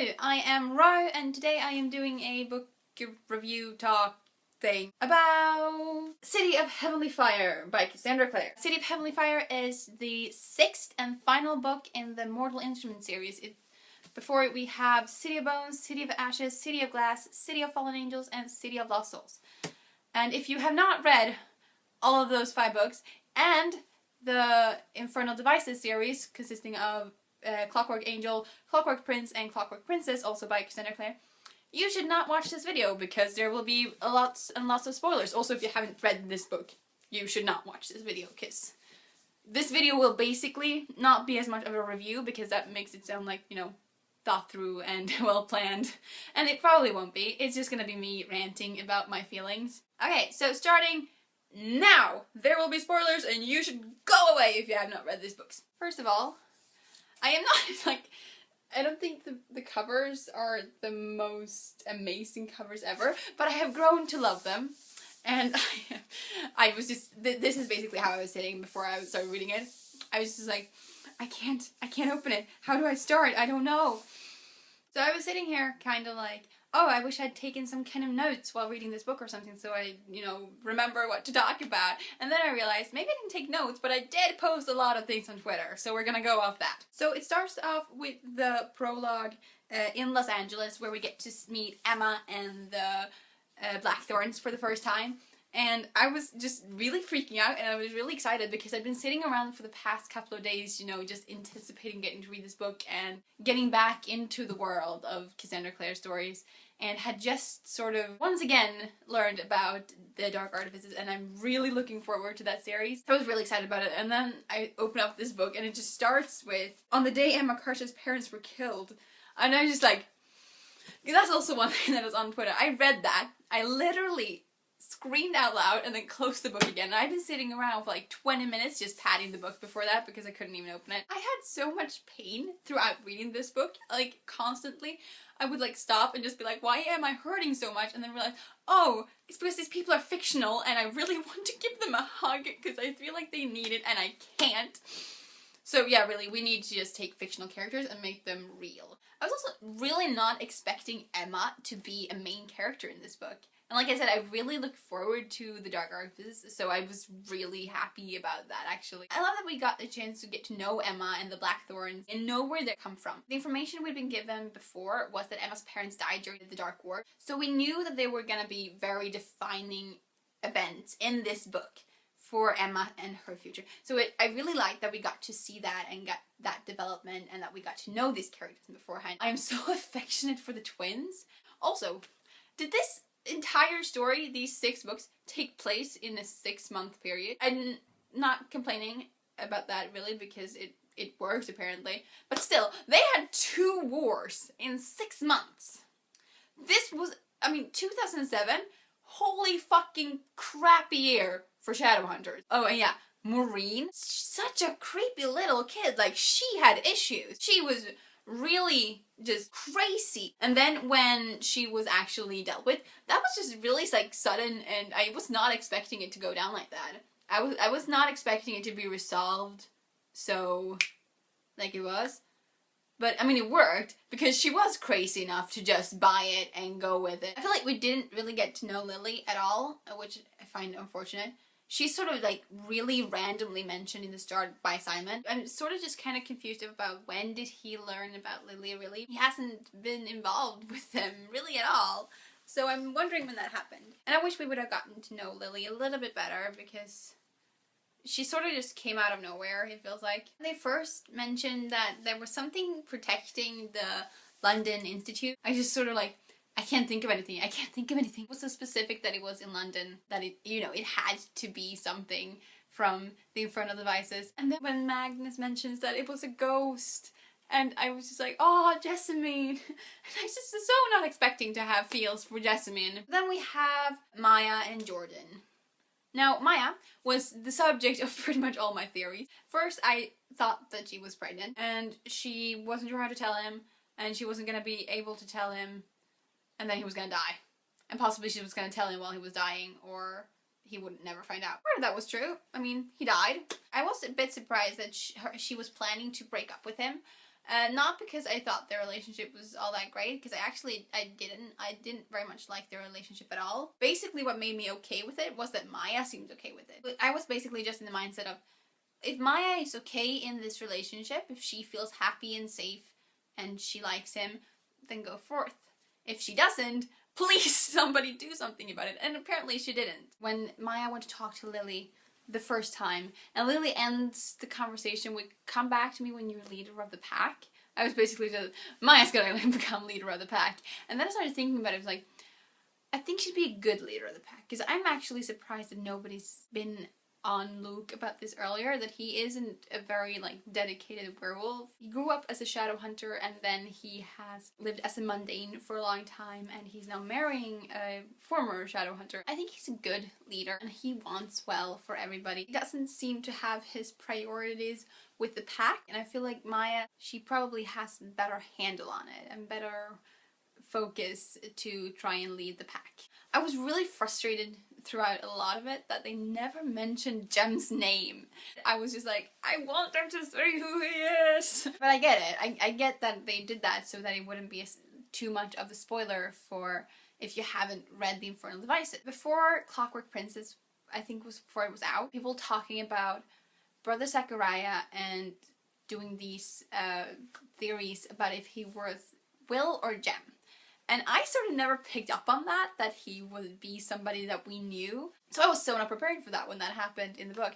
Hello, I am Ro, and today I am doing a book review talk thing about City of Heavenly Fire by Cassandra Clare. City of Heavenly Fire is the 6th and final book in the Mortal Instruments series. Before it we have City of Bones, City of Ashes, City of Glass, City of Fallen Angels, and City of Lost Souls. And if you have not read all of those 5 books, and the Infernal Devices series, consisting of Clockwork Angel, Clockwork Prince, and Clockwork Princess, also by Cassandra Clare, you should not watch this video because there will be lots and lots of spoilers. Also, if you haven't read this book, you should not watch this video because this video will basically not be as much of a review because that makes it sound like, you know, thought through and well planned, and it probably won't be. It's just gonna be me ranting about my feelings. Okay, so starting now, there will be spoilers and you should go away if you have not read these books. First of all, I am not, I don't think the covers are the most amazing covers ever, but I have grown to love them. And I was just, this is basically how I was sitting before I started reading it. I was just like, I can't open it. How do I start? I don't know. So I was sitting here kind of like, oh, I wish I'd taken some kind of notes while reading this book or something so I, you know, remember what to talk about. And then I realized maybe I didn't take notes, but I did post a lot of things on Twitter, so we're gonna go off that. So it starts off with the prologue in Los Angeles where we get to meet Emma and the Blackthorns for the first time. And I was just really freaking out and I was really excited because I'd been sitting around for the past couple of days, you know, just anticipating getting to read this book and getting back into the world of Cassandra Clare's stories, and had just sort of once again learned about the Dark Artifices, and I'm really looking forward to that series. I was really excited about it, and then I open up this book and it just starts with, on the day Emma Carter's parents were killed, and I was just like, that's also one thing that was on Twitter. I read that, I literally screamed out loud and then closed the book again. And I've been sitting around for like 20 minutes just patting the book before that because I couldn't even open it. I had so much pain throughout reading this book, like constantly. I would like stop and just be like, why am I hurting so much? And then realize, oh, it's because these people are fictional and I really want to give them a hug because I feel like they need it and I can't. So yeah, really, we need to just take fictional characters and make them real. I was also really not expecting Emma to be a main character in this book. And like I said, I really look forward to the Dark Artifices, so I was really happy about that, actually. I love that we got the chance to get to know Emma and the Blackthorns and know where they come from. The information we'd been given before was that Emma's parents died during the Dark War, so we knew that they were gonna be very defining events in this book for Emma and her future. So I really liked that we got to see that and got that development and that we got to know these characters beforehand. I am so affectionate for the twins. Also, did this entire story, these 6 books, take place in a 6-month period? I'm not complaining about that really because it works apparently, but still, they had 2 wars in 6 months. This was, I mean, 2007, holy fucking crappy year for Shadowhunters. Oh, and yeah, Maureen, such a creepy little kid, like she had issues. She was really just crazy. And then when she was actually dealt with, that was just really like sudden, and I was not expecting it to go down like that. I was not expecting it to be resolved so like it was. But I mean, it worked because she was crazy enough to just buy it and go with it. I feel like we didn't really get to know Lily at all, which I find unfortunate. She's sort of like really randomly mentioned in the start by Simon. I'm sort of just kind of confused about when did he learn about Lily really. He hasn't been involved with them really at all. So I'm wondering when that happened. And I wish we would have gotten to know Lily a little bit better because she sort of just came out of nowhere, it feels like. They first mentioned that there was something protecting the London Institute. I just sort of like, I can't think of anything. I can't think of anything. It was so specific that it was in London that it, you know, it had to be something from the Infernal Devices. And then when Magnus mentions that it was a ghost, and I was just like, oh, Jessamine. And I was just so not expecting to have feels for Jessamine. Then we have Maya and Jordan. Now, Maya was the subject of pretty much all my theories. First, I thought that she was pregnant, and she wasn't sure how to tell him, and she wasn't gonna be able to tell him, and then he was gonna die. And possibly she was gonna tell him while he was dying, or he would never find out. Part of that was true. I mean, he died. I was a bit surprised that she was planning to break up with him, Not because I thought their relationship was all that great, because I didn't very much like their relationship at all. Basically what made me okay with it was that Maya seemed okay with it. But I was basically just in the mindset of, if Maya is okay in this relationship, if she feels happy and safe and she likes him, then go forth. If she doesn't, please somebody do something about it. And apparently she didn't. When Maya went to talk to Lily the first time, and Lily ends the conversation with, come back to me when you're leader of the pack. I was basically just, Maya's gonna become leader of the pack. And then I started thinking about it, I was like, I think she'd be a good leader of the pack. Because I'm actually surprised that nobody's been on Luke about this earlier, that he isn't a very dedicated werewolf. He grew up as a shadow hunter, and then he has lived as a mundane for a long time, and he's now marrying a former shadow hunter. I think he's a good leader and he wants well for everybody. He doesn't seem to have his priorities with the pack, and I feel like Maya, she probably has a better handle on it and better focus to try and lead the pack. I was really frustrated throughout a lot of it that they never mentioned Jem's name. I was just like, I want them to say who he is! But I get it. I get that they did that so that it wouldn't be too much of a spoiler for if you haven't read The Infernal Devices. Before Clockwork Princess, I think was before it was out, people talking about Brother Zachariah and doing these theories about if he was Will or Jem. And I sort of never picked up on that he would be somebody that we knew. So I was so not prepared for that when that happened in the book.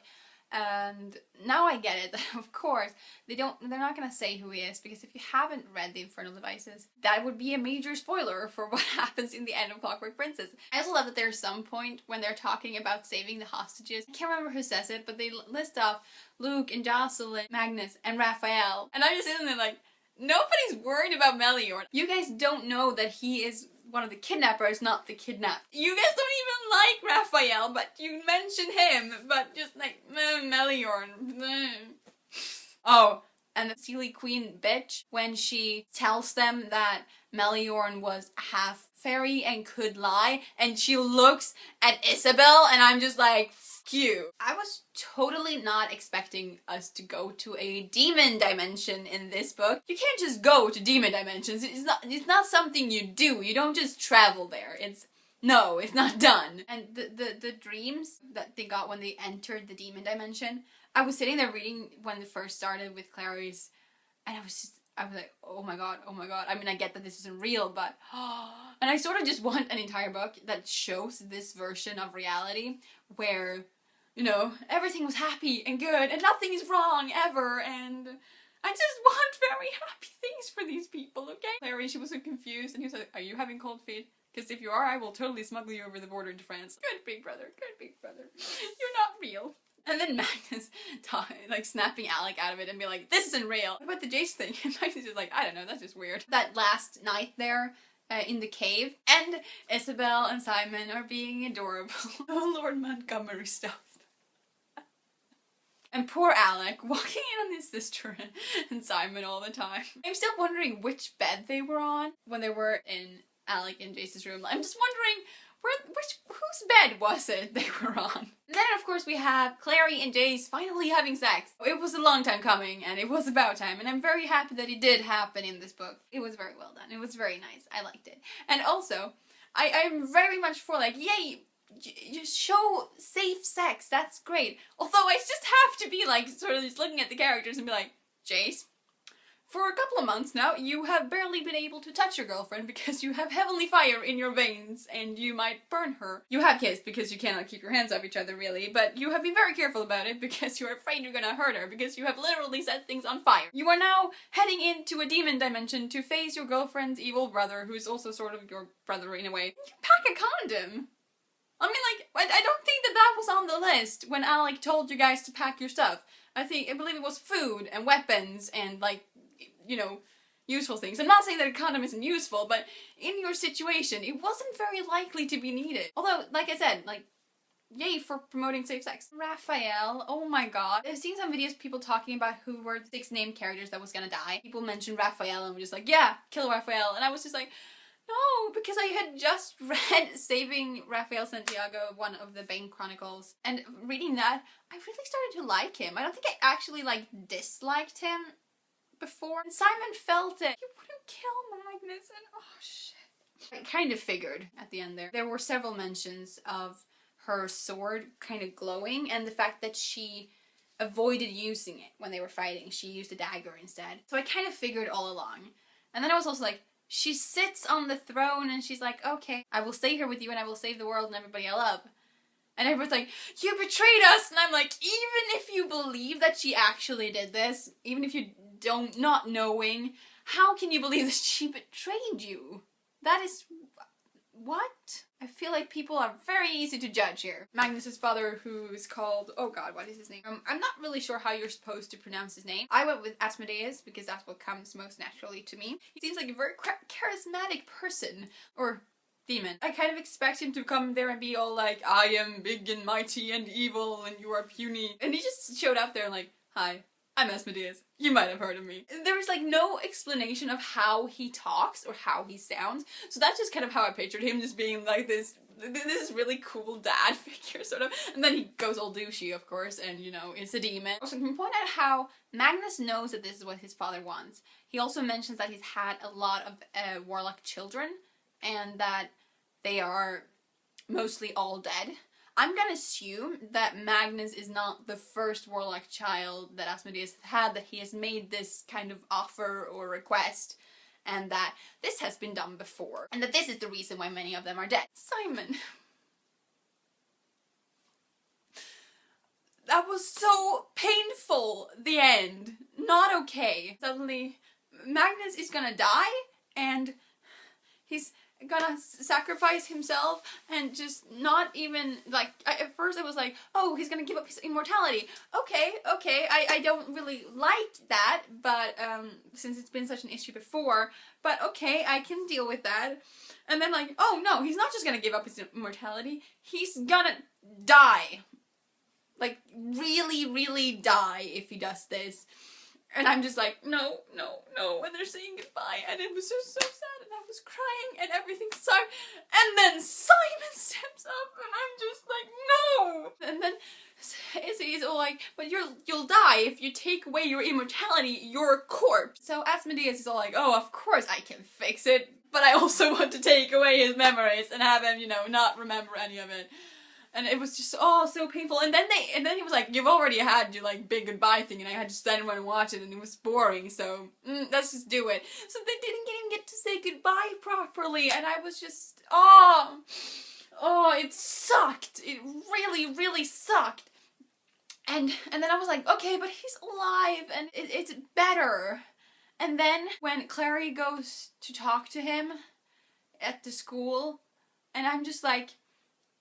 And now I get it, that of course, they're not going to say who he is, because if you haven't read The Infernal Devices, that would be a major spoiler for what happens in the end of Clockwork Princess. I also love that there's some point when they're talking about saving the hostages. I can't remember who says it, but they list off Luke and Jocelyn, Magnus, and Raphael. And I'm just sitting there like, nobody's worried about Melior. You guys don't know that he is one of the kidnappers, not the kidnapped. You guys don't even like Raphael, but you mention him, but just like, Melior. Oh, and the Seelie Queen bitch, when she tells them that Meliorn was half fairy and could lie, and she looks at Isabel, and I'm just like, you. I was totally not expecting us to go to a demon dimension in this book. You can't just go to demon dimensions. It's not something you do. You don't just travel there. It's not done. And the dreams that they got when they entered the demon dimension, I was sitting there reading when it first started with Clarice, and I was like, oh my god. I mean, I get that this isn't real, but and I sort of just want an entire book that shows this version of reality where, you know, everything was happy and good and nothing is wrong ever, and I just want very happy things for these people, okay? Clary, she was so confused, and he was like, are you having cold feet? Because if you are, I will totally smuggle you over the border into France. Good big brother. You're not real. And then Magnus snapping Alec out of it and be like, this isn't real. What about the Jace thing? And Magnus is like, I don't know, that's just weird. That last night there, in the cave, and Isabel and Simon are being adorable. Oh, Lord Montgomery stuff. And poor Alec, walking in on his sister and Simon all the time. I'm still wondering which bed they were on when they were in Alec and Jace's room. I'm just wondering, whose bed was it they were on? And then, of course, we have Clary and Jace finally having sex. It was a long time coming, and it was about time, and I'm very happy that it did happen in this book. It was very well done. It was very nice. I liked it. And also, I'm very much for, yay! Just show safe sex, that's great. Although I just have to be sort of just looking at the characters and be like, Jace, for a couple of months now, you have barely been able to touch your girlfriend because you have heavenly fire in your veins and you might burn her. You have kissed because you cannot keep your hands off each other really, but you have been very careful about it because you're afraid you're gonna hurt her because you have literally set things on fire. You are now heading into a demon dimension to face your girlfriend's evil brother, who's also sort of your brother in a way. You pack a condom. I mean, I don't think that was on the list when Alec told you guys to pack your stuff. I believe it was food and weapons and, you know, useful things. I'm not saying that a condom isn't useful, but in your situation, it wasn't very likely to be needed. Although, like I said, yay for promoting safe sex. Raphael, oh my god. I've seen some videos of people talking about who were the 6 named characters that was gonna die. People mentioned Raphael and were just like, yeah, kill Raphael. And I was just like, no, because I had just read Saving Raphael Santiago, one of the Bane Chronicles, and reading that, I really started to like him. I don't think I actually, disliked him before, and Simon felt it. He wouldn't kill Magnus, and oh shit. I kind of figured at the end there. There were several mentions of her sword kind of glowing, and the fact that she avoided using it when they were fighting. She used a dagger instead. So I kind of figured all along. And then I was also like, she sits on the throne and she's like, okay, I will stay here with you and I will save the world and everybody I love. And everyone's like, you betrayed us! And I'm like, even if you believe that she actually did this, even if you don't, not knowing, how can you believe that she betrayed you? That is... what? I feel like people are very easy to judge here. Magnus's father, who is called... oh god, what is his name? I'm not really sure how you're supposed to pronounce his name. I went with Asmodeus because that's what comes most naturally to me. He seems like a very charismatic person. Or demon. I kind of expect him to come there and be all like, I am big and mighty and evil and you are puny. And he just showed up there and like, hi, I'm Asmodeus. You might have heard of me. There was like no explanation of how he talks or how he sounds. So that's just kind of how I pictured him, just being like this really cool dad figure sort of. And then he goes all douchey, of course, and you know, it's a demon. Also, can point out how Magnus knows that this is what his father wants. He also mentions that he's had a lot of warlock children and that they are mostly all dead. I'm gonna assume that Magnus is not the first warlock child that Asmodeus had, that he has made this kind of offer or request, and that this has been done before, and that this is the reason why many of them are dead. Simon. That was so painful, the end. Not okay. Suddenly, Magnus is gonna die, and he's gonna sacrifice himself and just not even, like, at first I was like, oh, he's gonna give up his immortality. Okay, I don't really like that, but, since it's been such an issue before, but okay, I can deal with that. And then like, oh no, he's not just gonna give up his immortality, he's gonna die. Like, really, really die if he does this. And I'm just like, no, and they're saying goodbye, and it was just so sad, and I was crying, and everything sucked, and then Simon steps up, and I'm just like, no! And then Izzy's all like, but you'll die if you take away your immortality, you're a corpse. So Asmodeus is all like, oh, of course I can fix it, but I also want to take away his memories and have him, you know, not remember any of it. And it was just, oh, so painful. And then he was like, you've already had your, like, big goodbye thing, and I had to stand and watch it, and it was boring, so, let's just do it. So they didn't even get to say goodbye properly, and I was just, oh, it sucked. It really, really sucked. And then I was like, okay, but he's alive, and it's better. And then when Clary goes to talk to him at the school, and I'm just like,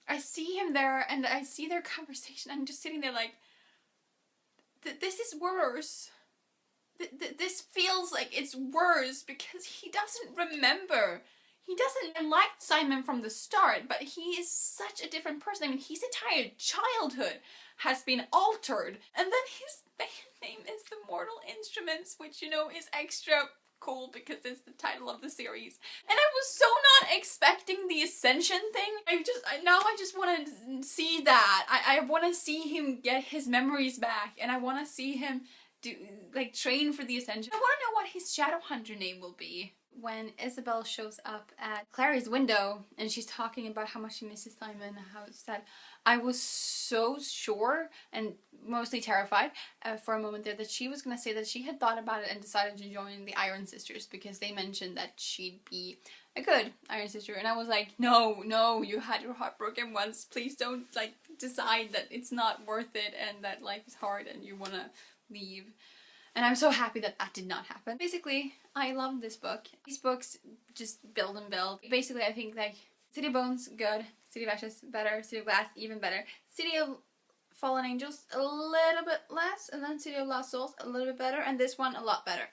I see him there, and I see their conversation, I'm just sitting there like, this is worse. This feels like it's worse, because he doesn't remember. He doesn't. I liked Simon from the start, but he is such a different person. I mean, his entire childhood has been altered, and then his band name is The Mortal Instruments, which, you know, is extra cool because it's the title of the series. And I was so not expecting the Ascension thing. Now I just want to see that. I want to see him get his memories back, and I want to see him train for the Ascension. I want to know what his Shadowhunter name will be. When Isabel shows up at Clary's window and she's talking about how much she misses Simon, how sad, I was so sure and mostly terrified for a moment there that she was going to say that she had thought about it and decided to join the Iron Sisters because they mentioned that she'd be a good Iron Sister. And I was like, no, you had your heart broken once. Please don't decide that it's not worth it and that life is hard and you want to leave. And I'm so happy that that did not happen. Basically, I love this book. These books just build and build. Basically, I think City of Bones, good. City of Ashes, better. City of Glass, even better. City of Fallen Angels, a little bit less. And then City of Lost Souls, a little bit better. And this one, a lot better.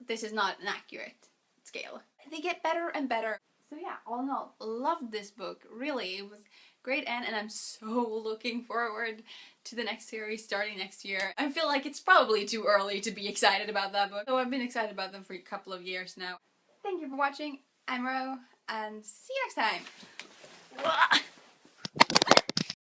This is not an accurate scale. They get better and better. So yeah, all in all, loved this book. Really, it was great end, and I'm so looking forward to the next series starting next year. I feel like it's probably too early to be excited about that book, though I've been excited about them for a couple of years now. Thank you for watching. I'm Ro, and see you next time.